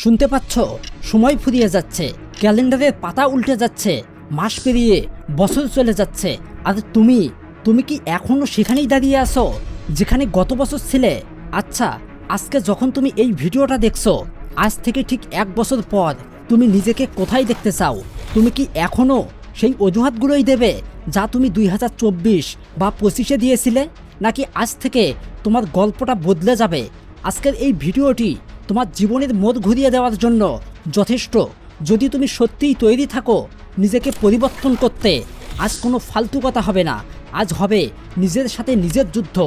শুনতে পাচ্ছ? সময় ফুরিয়ে যাচ্ছে, ক্যালেন্ডারের পাতা উল্টে যাচ্ছে, মাস পেরিয়ে বছর চলে যাচ্ছে, আর তুমি কি এখনো সেখানেই দাঁড়িয়ে আছো যেখানে গত বছর ছিলে? আচ্ছা, আজকে যখন তুমি এই ভিডিওটা দেখছো, আজ থেকে ঠিক 1 বছর পর তুমি নিজেকে কোথায় দেখতে চাও? তুমি কি এখনো সেই অজুহাতগুলোই দেবে যা তুমি 2024 বা 25-এ দিয়েছিলে, নাকি আজ থেকে তোমার গল্পটা বদলে যাবে? আজকের এই ভিডিওটি তোমার জীবনের মোড় ঘুরিয়ে দেওয়ার জন্য যথেষ্ট। যদি তুমি সত্যিই তৈরি থাকো নিজেকে পরিবর্তন করতে, আজ কোনো ফালতু কথা হবে না, আজ হবে নিজের সাথে নিজের যুদ্ধ।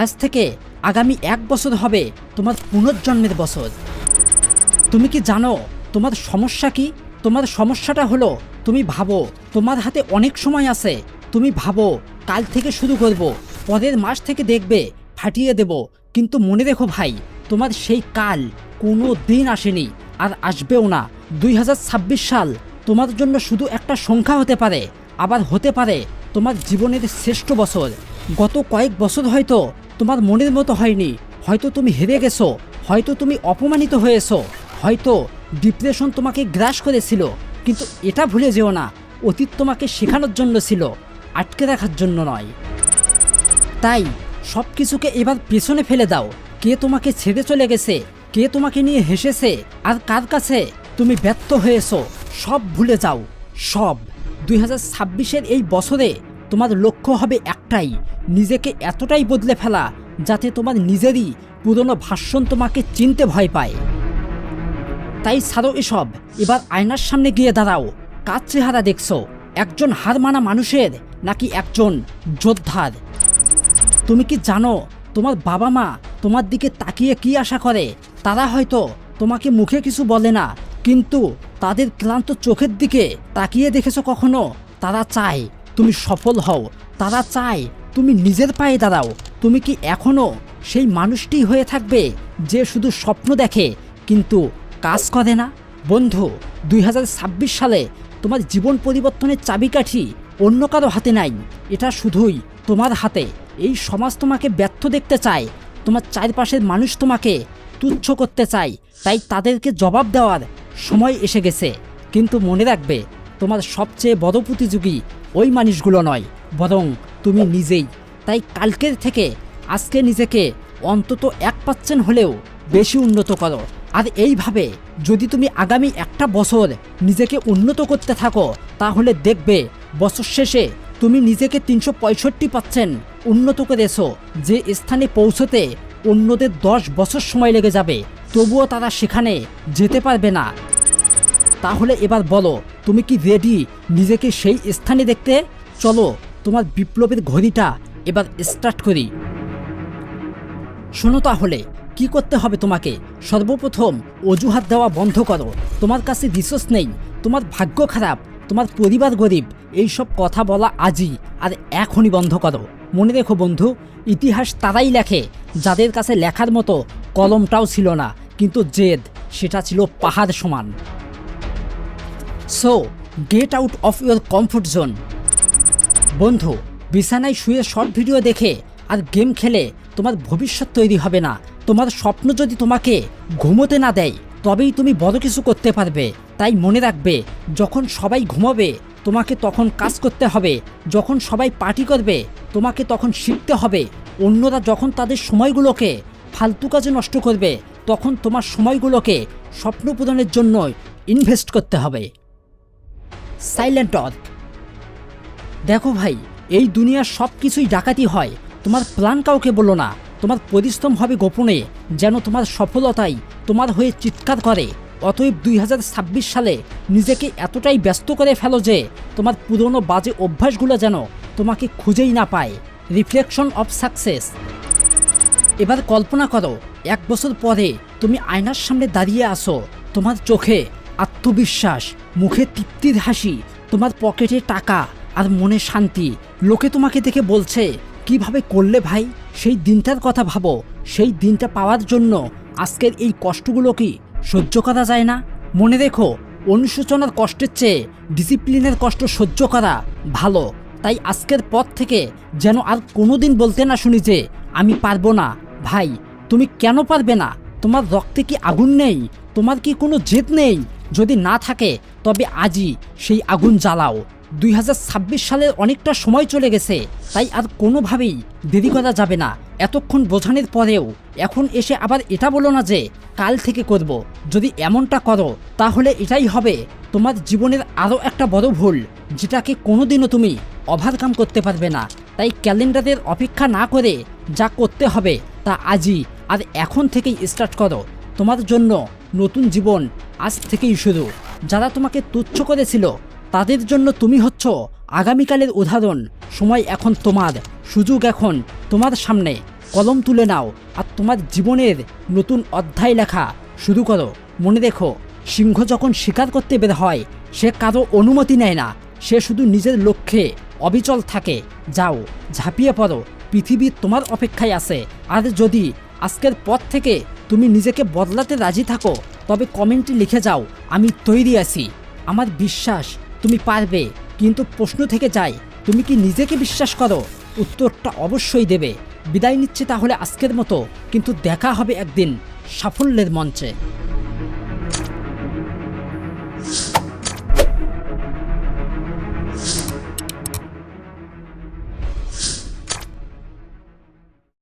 আজ থেকে আগামী 1 বছর হবে তোমার পুনর্জন্মের বছর। তুমি কি জানো তোমার সমস্যা কি? তোমার সমস্যাটা হলো তুমি ভাবো তোমার হাতে অনেক সময় আছে, তুমি ভাবো কাল থেকে শুরু করব, পরের মাস থেকে দেখবে ফাটিয়ে দেব। কিন্তু মনে রেখো ভাই, তোমার সেই কাল কোনো দিন আসেনি আর আসবেও না। 2026 সাল তোমার জন্য শুধু একটা সংখ্যা হতে পারে, আবার হতে পারে তোমার জীবনের শ্রেষ্ঠ বছর। গত কয়েক বছর হয়তো তোমার মনের মতো হয়নি, হয়তো তুমি হেরে গেছো, হয়তো তুমি অপমানিত হয়েছো, হয়তো ডিপ্রেশন তোমাকে গ্রাস করেছিল। কিন্তু এটা ভুলে যেও না, অতীত তোমাকে শেখানোর জন্য ছিল, আটকে রাখার জন্য নয়। তাই সব কিছুকে এবার পেছনে ফেলে দাও। কে তোমাকে ছেড়ে চলে গেছে, কে তোমাকে নিয়ে হেসেছে, আর কার কাছে তুমি ব্যর্থ হয়েছো, সব ভুলে যাও, সব। 2026-এর এই বছরে তোমার লক্ষ্য হবে একটাই, নিজেকে এতটাই বদলে ফেলা যাতে তোমার নিজেরই পুরনো ভার্সন তোমাকে চিনতে ভয় পায়। তাই ছাড়ো এসব, এবার আয়নার সামনে গিয়ে দাঁড়াও। কার চেহারা দেখছো? একজন হার মানা মানুষের নাকি একজন যোদ্ধার? তুমি কি জানো তোমার বাবা মা তোমার দিকে তাকিয়ে কি আশা করে? তারা হয়তো তোমাকে মুখে কিছু বলে না, কিন্তু তাদের ক্লান্ত চোখের দিকে তাকিয়ে দেখেছো কখনো? তারা চায় তুমি সফল হও, তারা চায় তুমি নিজের পায়ে দাঁড়াও। তুমি কি এখনো সেই মানুষটি হয়ে থাকবে যে শুধু স্বপ্ন দেখে কিন্তু কাজ করে না? বন্ধু, 2026 সালে তোমার জীবন পরিবর্তনের চাবিকাঠি অন্য কারো হাতে নাই, এটা শুধুই তোমার হাতে। এই সমাজ তোমাকে ব্যর্থ দেখতে চায়, তোমার চারপাশের মানুষ তোমাকে তুচ্ছ করতে চায়, তাই তাদেরকে জবাব দেওয়ার সময় এসে গেছে। কিন্তু মনে রাখবে, তোমার সবচেয়ে বড় প্রতিযোগী ওই মানুষগুলো নয়, বরং তুমি নিজেই। তাই কালকের থেকে আজকে নিজেকে অন্তত 1% হলেও বেশি উন্নত করো। আর এইভাবে যদি তুমি আগামী 1 বছর নিজেকে উন্নত করতে থাকো, তাহলে দেখবে বছর শেষে তুমি নিজেকে 365% উন্নত করেছো। যে স্থানে পৌঁছতে অন্যদের 10 বছর সময় লেগে যাবে, তবুও তারা সেখানে যেতে পারবে না। তাহলে এবার বলো, তুমি কি রেডি নিজেকে সেই স্থানে দেখতে? চলো তোমার বিপ্লবের ঘড়িটা এবার স্টার্ট করি। শোনো তাহলে কি করতে হবে তোমাকে। সর্বপ্রথম অজুহাত দেওয়া বন্ধ করো। তোমার কাছে রিসোর্স নেই, তোমার ভাগ্য খারাপ, তোমার পরিবার গরিব, এইসব কথা বলা আজই আর এখনই বন্ধ করো। মনে রেখো বন্ধু, ইতিহাস তারাই লেখে যাদের কাছে লেখার মতো কলমটাও ছিল না, কিন্তু জেদ সেটা ছিল পাহাড় সমান। So get out of your comfort zone. বন্ধু, বিছানায় শুয়ে শর্ট ভিডিও দেখে আর গেম খেলে তোমার ভবিষ্যৎ তৈরি হবে না। তোমার স্বপ্ন যদি তোমাকে ঘুমোতে না দেয়, তবেই তুমি বড় কিছু করতে পারবে। তাই মনে রাখবে, যখন সবাই ঘুমাবে তোমাকে তখন কাজ করতে হবে, যখন সবাই পার্টি করবে তোমাকে তখন শিখতে হবে, অন্যরা যখন তাদের সময়গুলোকে ফালতু কাজে নষ্ট করবে তখন তোমার সময়গুলোকে স্বপ্ন পূরণের জন্য ইনভেস্ট করতে হবে। সাইলেন্ট অর্থ। দেখো ভাই, এই দুনিয়ার সব কিছুই ডাকাতি হয়। তোমার প্ল্যান কাউকে বলো না, তোমার পরিশ্রম হবে গোপনে, যেন তোমার সফলতাই তোমার হয়ে চিৎকার করে। অতএব 2026 সালে নিজেকে এতটাই ব্যস্ত করে ফেলো যে তোমার পুরনো বাজে অভ্যাসগুলো যেন তোমাকে খুঁজেই না পায়। Reflection of success. এবার কল্পনা করো, 1 বছর পরে তুমি আয়নার সামনে দাঁড়িয়ে আসো, তোমার চোখে আত্মবিশ্বাস, মুখে তৃপ্তির হাসি, তোমার পকেটে টাকা আর মনে শান্তি। লোকে তোমাকে দেখে বলছে, কিভাবে করলে ভাই? সেই দিনটার কথা ভাবো, সেই দিনটা পাওয়ার জন্য আজকের এই কষ্টগুলো কি সহ্য করা যায় না? মনে রেখো, অনুশোচনার কষ্টের চেয়ে ডিসিপ্লিনের কষ্ট সহ্য করা ভালো। তাই আজকের পর থেকে যেন আর কোনোদিন বলতে না শুনি যে আমি পারবো না। ভাই, তুমি কেন পারবে না? তোমার রক্তে কি আগুন নেই? তোমার কি কোনো জেদ নেই? যদি না থাকে তবে আজই সেই আগুন জ্বালাও। 2026 সালের অনেকটা সময় চলে গেছে, তাই আর কোনোভাবেই দেরি করা যাবে না। এতক্ষণ বোঝানোর পরেও এখন এসে আবার এটা বলো না যে কাল থেকে করব। যদি এমনটা করো তাহলে এটাই হবে তোমার জীবনের আরও একটা বড় ভুল, যেটাকে কোনোদিনও তুমি ওভারকাম করতে পারবে না। তাই ক্যালেন্ডারের অপেক্ষা না করে যা করতে হবে তা আজই আর এখন থেকেই স্টার্ট করো। তোমার জন্য নতুন জীবন আজ থেকেই শুরু। যারা তোমাকে তুচ্ছ করেছিল তাদের জন্য তুমি হচ্ছ আগামীকালের উদাহরণ। সময় এখন তোমার, সুযোগ এখন তোমার সামনে। কলম তুলে নাও আর তোমার জীবনের নতুন অধ্যায় লেখা শুরু করো। মনে রেখো, সিংহ যখন শিকার করতে বের হয় সে কারো অনুমতি নেয় না, সে শুধু নিজের লক্ষ্যে অবিচল থাকে। যাও, ঝাঁপিয়ে পড়ো, পৃথিবী তোমার অপেক্ষায় আছে। আর যদি আজকের পর থেকে তুমি নিজেকে বদলাতে রাজি থাকো তবে কমেন্টে লিখে যাও, আমি তৈরি আছি। আমার বিশ্বাস তুমি পারবে। কিন্তু প্রশ্ন থেকে যায়, তুমি কি নিজেকে বিশ্বাস করো? উত্তরটা অবশ্যই দেবে। বিদায় নিচ্ছে তাহলে আজকের মতো, কিন্তু দেখা হবে একদিন সাফল্যের মঞ্চে।